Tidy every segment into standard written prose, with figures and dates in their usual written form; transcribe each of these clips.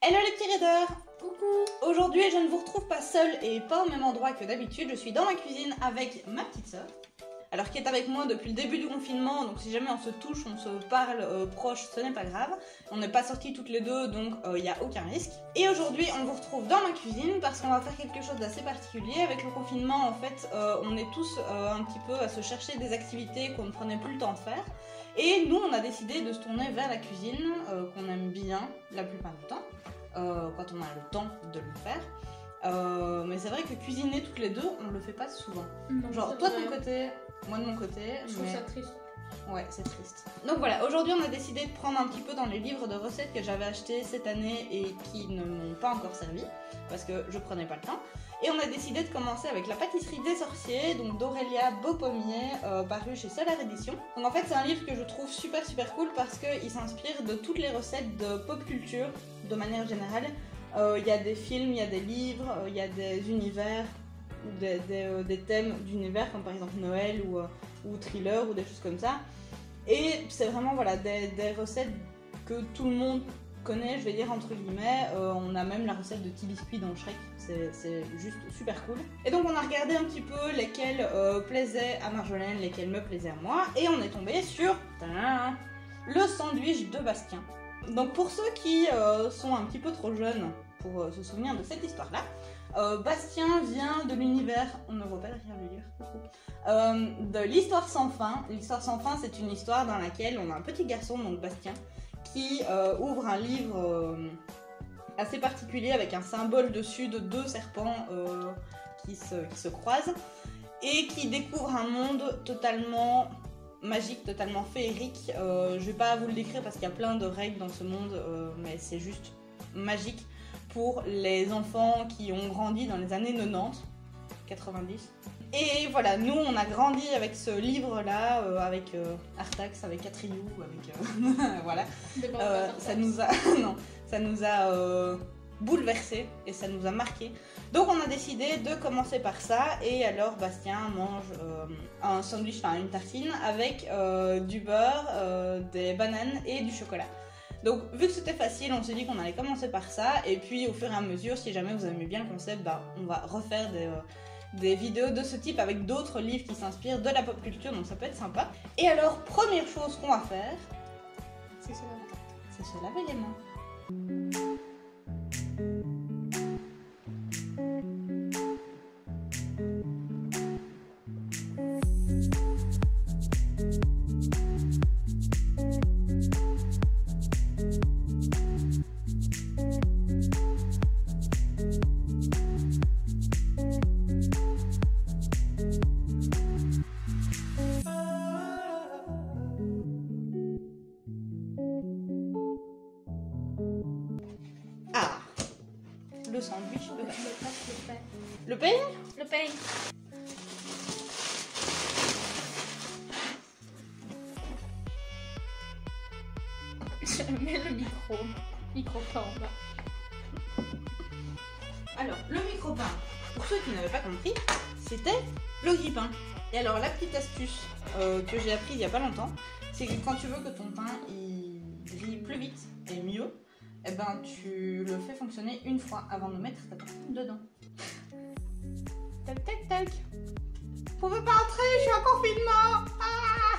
Hello les petits raiders! Coucou! Aujourd'hui je ne vous retrouve pas seule et pas au même endroit que d'habitude, je suis dans ma cuisine avec ma petite sœur. Alors qui est avec moi depuis le début du confinement, donc si jamais on se touche, on se parle proche, ce n'est pas grave. On n'est pas sortis toutes les deux, donc il n'y a aucun risque. Et aujourd'hui on vous retrouve dans ma cuisine parce qu'on va faire quelque chose d'assez particulier. Avec le confinement en fait, on est tous un petit peu à se chercher des activités qu'on ne prenait plus le temps de faire. Et nous on a décidé de se tourner vers la cuisine, qu'on aime bien la plupart du temps. Quand on a le temps de le faire. Mais c'est vrai que cuisiner toutes les deux, on le fait pas souvent. Non, genre toi de ton côté, moi de mon côté. Je trouve ça triste. Ouais, c'est triste. Donc voilà, aujourd'hui on a décidé de prendre un petit peu dans les livres de recettes que j'avais achetés cette année et qui ne m'ont pas encore servi, parce que je prenais pas le temps. Et on a décidé de commencer avec la pâtisserie des sorciers, donc d'Aurélia Beaupommier, paru chez Solar Edition. Donc en fait c'est un livre que je trouve super cool parce qu'il s'inspire de toutes les recettes de pop culture de manière générale. Il y a des films, il y a des livres, il y a des univers, des thèmes d'univers comme par exemple Noël ou thriller ou des choses comme ça. Et c'est vraiment voilà, des recettes que tout le monde connaît, je vais dire entre guillemets. On a même la recette de petits biscuits dans Shrek, c'est juste super cool. Et donc on a regardé un petit peu lesquels plaisaient à Marjolaine, lesquels me plaisaient à moi, et on est tombé sur le sandwich de Bastien. Donc pour ceux qui sont un petit peu trop jeunes pour se souvenir de cette histoire-là, Bastien vient de l'univers, on ne voit pas derrière le livre, de l'histoire sans fin. L'histoire sans fin, c'est une histoire dans laquelle on a un petit garçon, donc Bastien, qui ouvre un livre assez particulier avec un symbole dessus de deux serpents qui se croisent et qui découvre un monde totalement magique, totalement féerique. Je vais pas vous le décrire parce qu'il y a plein de règles dans ce monde, mais c'est juste magique pour les enfants qui ont grandi dans les années 90, 90. Et voilà, nous on a grandi avec ce livre-là, avec Artax, avec Catriou, avec voilà. Ça nous a, non, ça nous a bouleversé et ça nous a marqué. Donc on a décidé de commencer par ça. Et alors Bastien mange un sandwich, enfin une tartine avec du beurre, des bananes et du chocolat. Donc vu que c'était facile, on s'est dit qu'on allait commencer par ça. Et puis au fur et à mesure, si jamais vous aimez bien le concept, bah, on va refaire des vidéos de ce type avec d'autres livres qui s'inspirent de la pop culture, donc ça peut être sympa. Et alors, première chose qu'on va faire, c'est se laver. C'est se laver les mains. Le sandwich de Bastien. Le pain? Le pain. Je mets le micro-pain en bas. Alors, le micro-pain, pour ceux qui n'avaient pas compris, c'était le grille-pain. Et alors, la petite astuce que j'ai appris il n'y a pas longtemps, c'est que quand tu veux que ton pain il grille plus vite et mieux, eh ben, tu le fais fonctionner une fois avant de mettre ta tartine dedans. Tac, tac, tac. Vous pouvez pas entrer, je suis en confinement. Ah.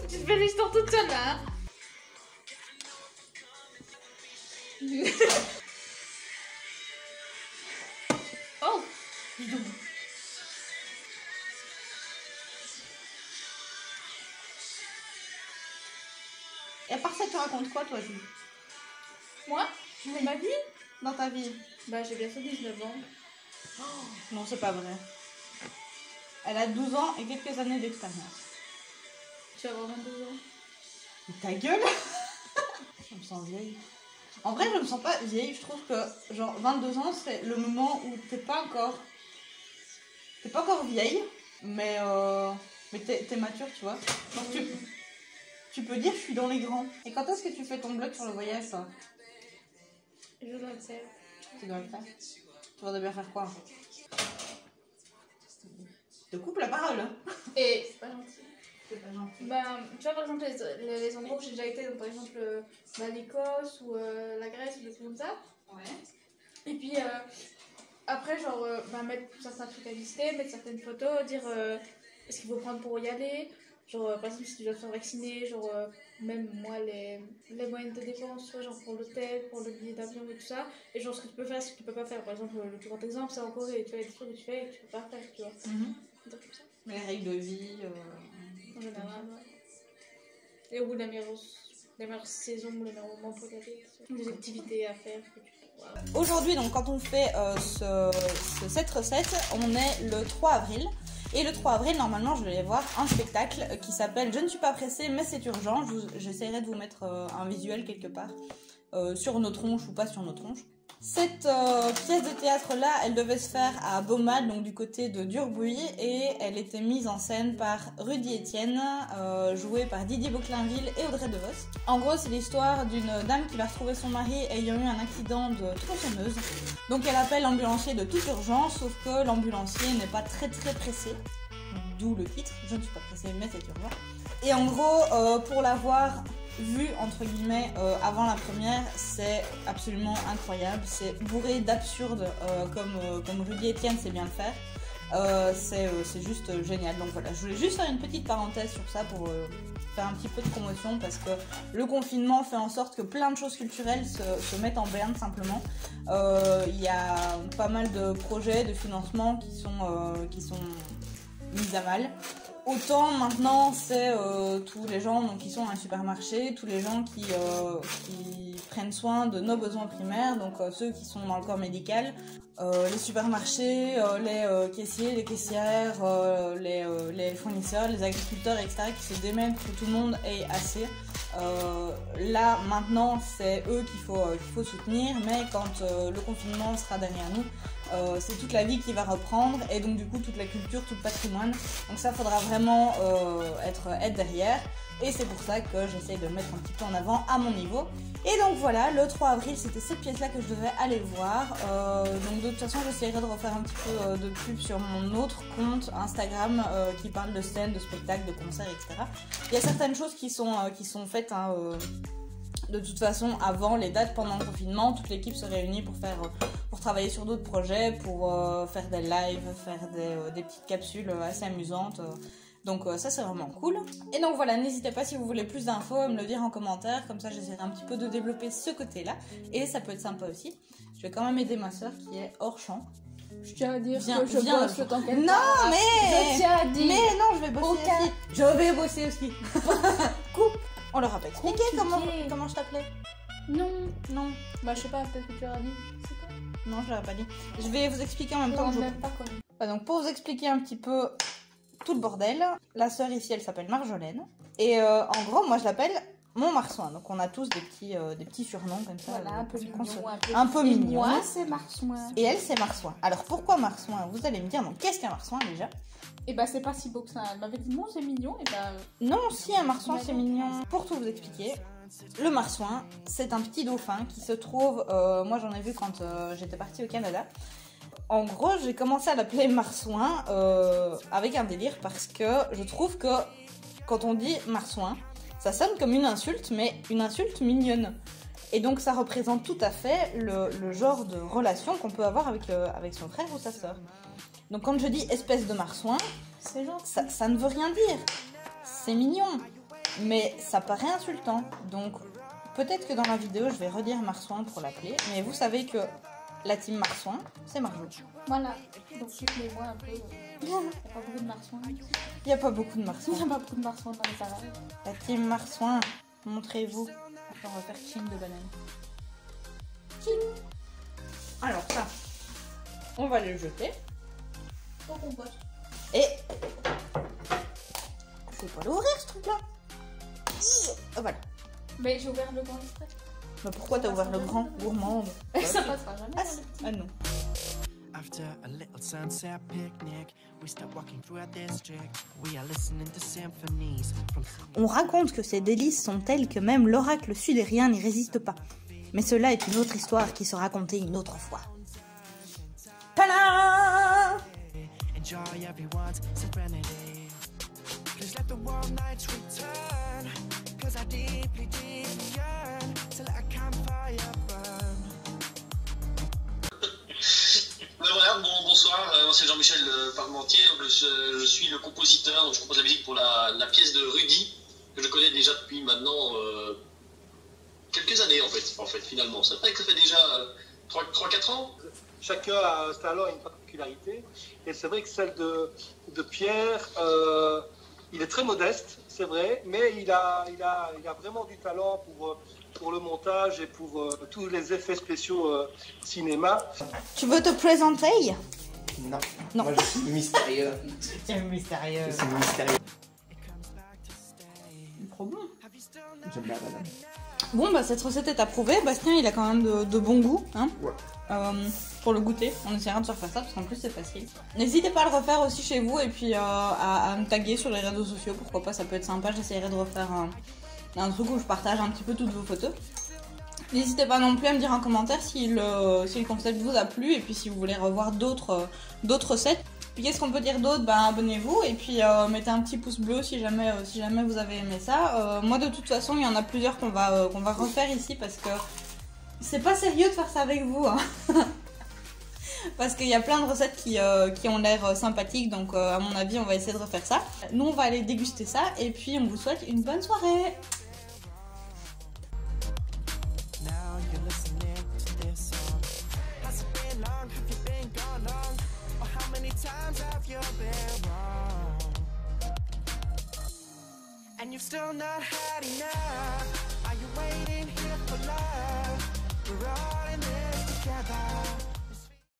Tu te fais l'histoire toute seule là, hein. Oh, dis donc. Et à part ça, tu racontes quoi, toi, Julie? Moi, ma vie, Dans ta vie? bah j'ai bientôt 19 ans. Oh, non, c'est pas vrai. Elle a 12 ans et quelques années d'expérience. Tu vas avoir 22 ans. Mais ta gueule. Je me sens vieille. En vrai, je me sens pas vieille. Je trouve que genre 22 ans, c'est le moment où t'es pas encore vieille, mais t'es mature, tu vois. Donc tu peux dire je suis dans les grands. Et quand est-ce que tu fais ton blog sur le voyage, toi? Je dois le faire. Tu dois le faire. Tu voudrais bien faire quoi en fait? Je te coupe la parole. Et c'est pas gentil. C'est pas gentil. Bah, tu vois, par exemple, les endroits où j'ai déjà été, donc par exemple l'Écosse ou la Grèce ou des trucs comme ça. Ouais. Et puis après, genre, mettre certains trucs à lister, mettre certaines photos, dire ce qu'il faut prendre pour y aller. Genre, par exemple, si tu dois te faire vacciner, genre, même moi, les moyens de dépenses, tu vois, genre pour l'hôtel, pour le billet d'avion et tout ça. Et genre, ce que tu peux faire, ce que tu peux pas faire. Par exemple, le plus grand exemple, c'est en Corée. Tu vois, il y a des trucs que tu fais et que tu peux pas faire, tu vois. Des trucs comme ça. Les règles de vie. En général, ouais. Et au bout de la meilleure saison, le meilleur moment pour y aller. Des activités à faire. Aujourd'hui, donc, quand on fait cette recette, on est le 3 avril. Et le 3 avril, normalement, je vais voir un spectacle qui s'appelle Je ne suis pas pressée, mais c'est urgent. J'essaierai de vous mettre un visuel quelque part sur nos tronches ou pas sur nos tronches. Cette pièce de théâtre-là, elle devait se faire à Baumade, donc du côté de Durbuy, et elle était mise en scène par Rudy Etienne, jouée par Didier Beauclainville et Audrey Devos. En gros, c'est l'histoire d'une dame qui va retrouver son mari ayant eu un accident de tronçonneuse. Donc elle appelle l'ambulancier de toute urgence, sauf que l'ambulancier n'est pas très pressé. D'où le titre, Je ne suis pas pressée, mais c'est urgent. Et en gros, pour l'avoir vu entre guillemets avant la première, c'est absolument incroyable, c'est bourré d'absurde comme Rudy Etienne sait bien le faire. C'est juste génial. Donc voilà, je voulais juste faire une petite parenthèse sur ça pour faire un petit peu de promotion, parce que le confinement fait en sorte que plein de choses culturelles se mettent en berne simplement. Il y a pas mal de projets de financement qui sont mis à mal. Autant maintenant, c'est tous les gens donc, qui sont dans les supermarchés, tous les gens qui prennent soin de nos besoins primaires, donc ceux qui sont dans le corps médical, les supermarchés, les caissiers, les caissières, les fournisseurs, les agriculteurs, etc. qui se démènent pour que tout le monde ait assez. Là, maintenant, c'est eux qu'il faut soutenir, mais quand le confinement sera derrière nous, c'est toute la vie qui va reprendre, et donc du coup toute la culture, tout le patrimoine. Donc ça, faudra vraiment être derrière, et c'est pour ça que j'essaye de le mettre un petit peu en avant à mon niveau. Et donc voilà, le 3 avril, c'était cette pièce-là que je devais aller voir. Donc de toute façon, j'essaierai de refaire un petit peu de pub sur mon autre compte Instagram qui parle de scènes, de spectacles, de concerts, etc. Il y a certaines choses qui sont faites de toute façon avant les dates pendant le confinement. Toute l'équipe se réunit pour travailler sur d'autres projets, pour faire des lives, faire des petites capsules assez amusantes. Donc ça, c'est vraiment cool. Et donc voilà, n'hésitez pas, si vous voulez plus d'infos, à me le dire en commentaire, comme ça j'essaierai un petit peu de développer ce côté-là, et ça peut être sympa aussi. Je vais quand même aider ma soeur qui est hors champ. Je tiens à dire que je bosse le temps qu'elle Non, mais... Je tiens à dire... Mais non, je vais bosser aussi. Je vais bosser aussi. Coupe. On leur a pas expliqué comment je t'appelais. Non. Bah je sais pas, peut-être que tu leur as dit. C'est quoi? Non, je leur ai pas dit. Je vais vous expliquer en même temps. Donc pour vous expliquer un petit peu tout le bordel, la sœur ici, elle s'appelle Marjolaine. Et en gros, moi je l'appelle mon Marsouin. Donc on a tous des petits surnoms comme ça. Voilà, un peu mignon. Un peu mignon. Moi, c'est Marsouin. Et elle, c'est Marsouin. Alors pourquoi Marsouin? Vous allez me dire, donc qu'est-ce qu'un Marsouin déjà? Et bah c'est pas si beau que ça. Elle m'avait dit non, c'est mignon. Et bah... Non, si, un Marsouin, c'est mignon. Pour tout vous expliquer, le Marsouin, c'est un petit dauphin qui se trouve... moi j'en ai vu quand j'étais partie au Canada. En gros, j'ai commencé à l'appeler Marsouin avec un délire, parce que je trouve que quand on dit Marsouin, ça sonne comme une insulte, mais une insulte mignonne. Et donc ça représente tout à fait le genre de relation qu'on peut avoir avec son frère ou sa sœur. Donc quand je dis espèce de Marsouin, ça ne veut rien dire. C'est mignon, mais ça paraît insultant. Donc peut-être que dans la vidéo, je vais redire Marsouin pour l'appeler, mais vous savez que la team Marsouin, c'est Marjo. Voilà, donc suivez-moi un peu. Il n'y a pas beaucoup de Marsouin. Il n'y a pas beaucoup de Marsouin. Il n'y a pas beaucoup de Marsouin dans les salades. La team Marsouin, montrez-vous. Attends, on va faire ching de banane. Ching. Alors ça, on va le jeter. Au compost. Et... c'est pas l'ouvrir ce truc-là. Voilà. Mais j'ai ouvert le grand extrait. Mais pourquoi t'as ouvert le grand? Gourmande. Ça passera jamais. Ah non. After a little sunset picnic, we start walking through our district. We are listening to symphonies from... On raconte que ces délices sont telles que même l'oracle sudérien n'y résiste pas. Mais cela est une autre histoire qui sera racontée une autre fois. Tada! Enjoy everyone's serenity. Please let the warm nights return, 'cause I deeply, deeply yearn to let a campfire burn. Voilà, bonsoir, moi c'est Jean-Michel Parmentier, je suis le compositeur, donc je compose la musique pour la pièce de Rudy, que je connais déjà depuis maintenant quelques années en fait finalement. C'est vrai que ça fait déjà 3-4 ans. Chacun a un talent et une particularité, et c'est vrai que celle de Pierre, il est très modeste, c'est vrai, mais il a vraiment du talent pour le montage et pour tous les effets spéciaux cinéma. Tu veux te présenter? Non. Non. Moi je suis mystérieux. C'est mystérieux. Je suis mystérieux. Trop bon. J'aime bien madame. Bon, bah cette recette est approuvée. Bastien, il a quand même de bon goût, hein. Ouais. Pour le goûter, on essaiera de se refaire ça parce qu'en plus c'est facile. N'hésitez pas à le refaire aussi chez vous et puis à me taguer sur les réseaux sociaux, pourquoi pas, ça peut être sympa. J'essaierai de refaire un truc où je partage un petit peu toutes vos photos. N'hésitez pas non plus à me dire en commentaire si le concept vous a plu et puis si vous voulez revoir d'autres recettes. Puis qu'est-ce qu'on peut dire d'autre? Ben abonnez-vous et puis mettez un petit pouce bleu si jamais vous avez aimé ça. Moi de toute façon il y en a plusieurs qu'on va refaire ici parce que c'est pas sérieux de faire ça avec vous, hein. Parce qu'il y a plein de recettes qui ont l'air sympathiques, donc à mon avis on va essayer de refaire ça. Nous on va aller déguster ça et puis on vous souhaite une bonne soirée. Now you're listening to this song. Has it been long? Have you been gone long? Or how many times have you been wrong? And you've still not had enough. Are you waiting here for love? We're all in this together.